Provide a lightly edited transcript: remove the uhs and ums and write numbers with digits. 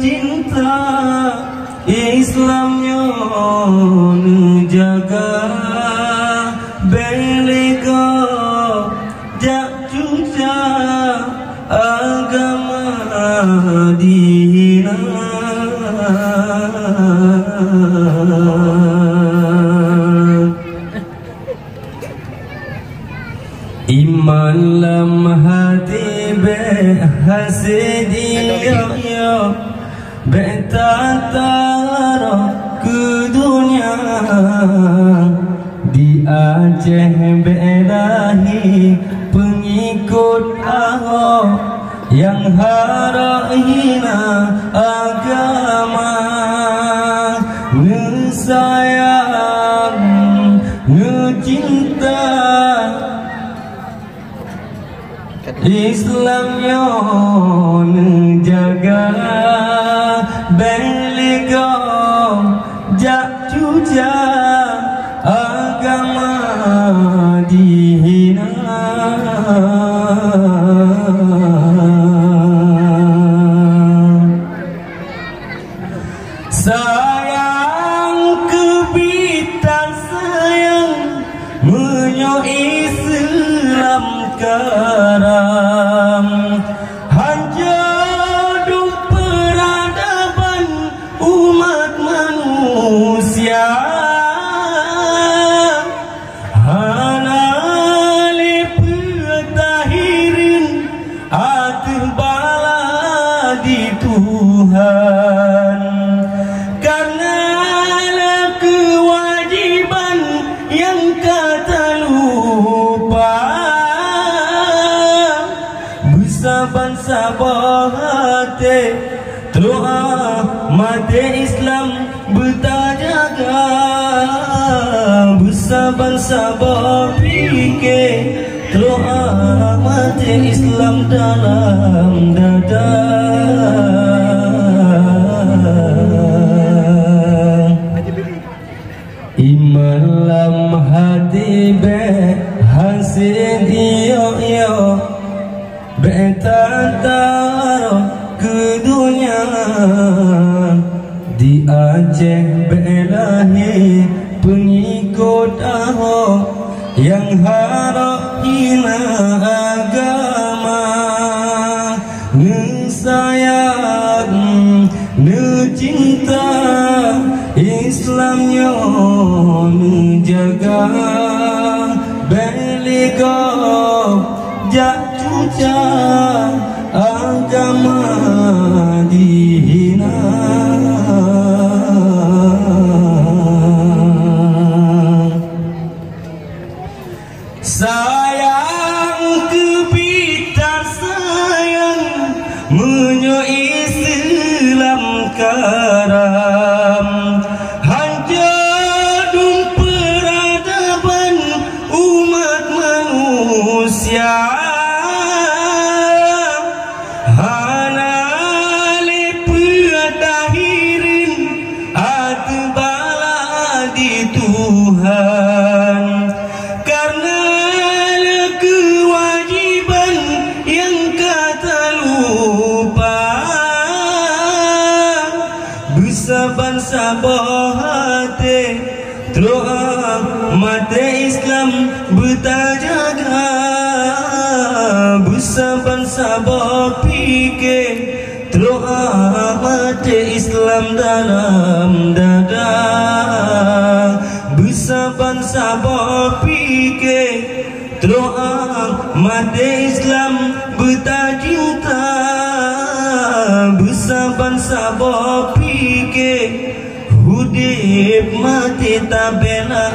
cinta Islamnya jaga belega jak cuca agama dina iman lam hati behasidiya betatara ke dunia di Aceh berahi pengikut Ahok yang hara hina agama ngesayang ngecinta Islam yang menjaga belega jak cuca agama dihina sayang kebitan sayang menyo Islam karam hanjadum peradaban umat manusia hanali petahirin atur bala di Tuhan karena kewajiban yang kata lupa sabar hati doa mati Islam bertajaga bersabar fikir doa mati Islam dalam dada iman lam hati berhasil yo betatara ke dunia di Aceh berahi pengikut Ahok yang harap hina agama ngesayang ngecinta Islamnya menjaga belega jak cuca agama dihina sayang kebitan sayang menyo Islam karam hanjadum peradaban umat manusia Tuhan karena kewajiban yang kata lupa bersabar hati doa mati Islam bertajaga bersabar fikir doa mati Islam dalam dada bersabar fikir doa mati Islam bertacinta bersabar fikir hudib mati tak bela